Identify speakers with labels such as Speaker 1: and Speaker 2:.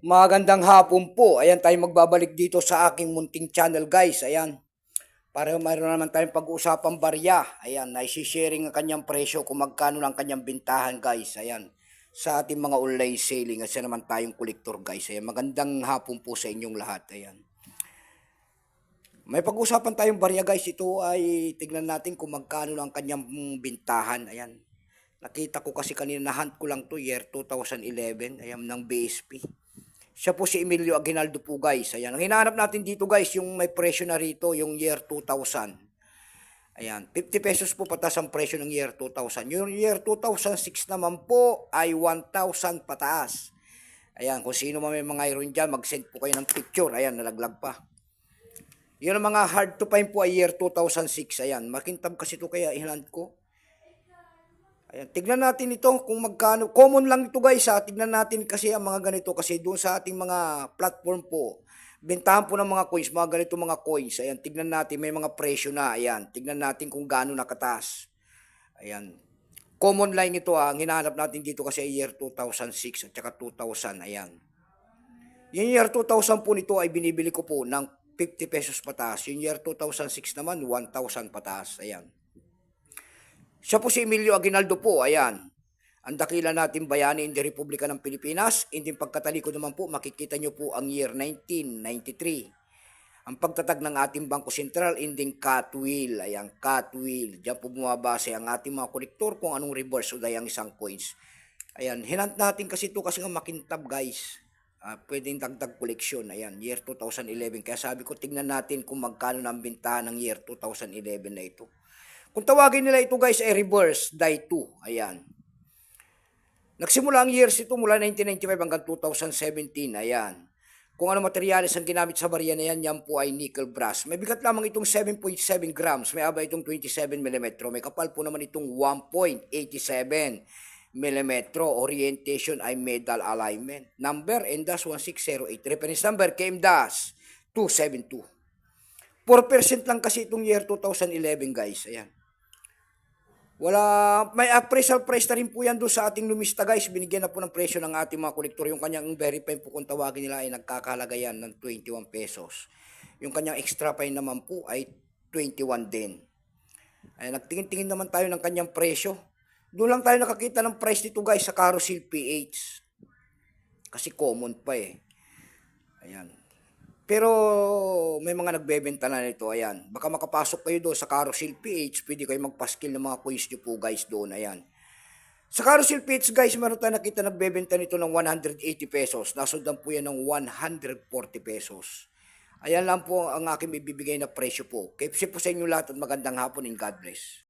Speaker 1: Magandang hapon po. Ayan tayo magbabalik dito sa aking munting channel guys. Ayan. Para mayroon naman tayong pag-uusapang barya. Ayan. Naisisharing ang kanyang presyo kung magkano lang kanyang bintahan guys. Ayan. Sa ating mga online selling. Kasi naman tayong kolektor guys. Ayan. Magandang hapon po sa inyong lahat. Ayan. May pag-usapan tayong barya guys. Ito ay tignan natin kung magkano lang kanyang bintahan. Ayan. Nakita ko kasi kanina na hunt ko lang to year 2011. Ayan ng BSP. Siya po si Emilio Aguinaldo po guys. Ayan. Ang hinahanap natin dito guys, yung may presyo na rito, yung year 2000. Ayan. 50 pesos po patas ang presyo ng year 2000. Yung year 2006 naman po ay 1,000 pataas. Ayan. Kung sino man may mga iron dyan, mag-send po kayo ng picture. Ayan. Nalaglag pa. Yun ang mga hard to find po ay year 2006. Ayan. Makintab kasi ito kaya ihaland ko. Ayan, tignan natin ito kung magkano. Common lang ito guys ha. Tignan natin kasi ang mga ganito kasi doon sa ating mga platform po. Bentahan po ng mga coins, mga ganito mga coins. Ayan, tignan natin may mga presyo na. Ayan, tignan natin kung gaano nakataas. Ayan. Common line ito ha. Ang hinahanap natin dito kasi year 2006 at saka 2000. Ayan. Yung year 2000 po nito ay binibili ko po ng 50 pesos pataas. Yung year 2006 naman 1,000 pataas. Ayan. Siya po si Emilio Aguinaldo po, ayan. Ang dakila natin bayani in the Republika ng Pilipinas. In din pagkatalikod naman po, makikita nyo po ang year 1993. Ang pagtatag ng ating Bangko Sentral, inding Catwheel. Ayan, Catwheel. Diyan po bumabase ang ating mga kolektor kung anong reverse o ang isang coins. Ayan, hinant natin kasi ito kasi nga makintab guys. Pwedeng dagdag koleksyon. Ayan, year 2011. Kaya sabi ko, tignan natin kung magkano na ang bintahan ng year 2011 na ito. Kung tawagin nila ito guys ay reverse die 2. Ayan. Nagsimula ang years ito mula 1995 hanggang 2017. Ayan. Kung ano materyales ang ginamit sa barya na yan, yan po ay nickel brass. May bigat lamang itong 7.7 grams. May aba itong 27 mm. May kapal po naman itong 1.87 mm. Orientation ay medal alignment. Number NDAS1608. Reference number KMDAS272. 4% lang kasi itong year 2011 guys. Ayan. May appraisal price na rin po yan doon sa ating lumista guys. Binigyan na po ng presyo ng ating mga kolektor. Yung kanyang verify po kung tawagin nila ay nagkakalaga yan ng 21 pesos. Yung kanyang extra fine naman po ay 21 din. Ay, nagtingin-tingin naman tayo ng kanyang presyo. Doon lang tayo nakakita ng price nito guys sa Carousel PH. Kasi common pa eh. Ayan. Pero may mga nagbebenta na nito, ayan. Baka makapasok kayo doon sa Carousel PH, pwede kayo magpaskill ng mga coins nyo po guys doon, ayan. Sa Carousel PH guys, meron tayo nakita nagbebenta nito ng 180 pesos. Nasundan po yan ng 140 pesos. Ayan lang po ang aking ibibigay na presyo po. Kaya po sa inyo lahat at magandang hapon and God bless.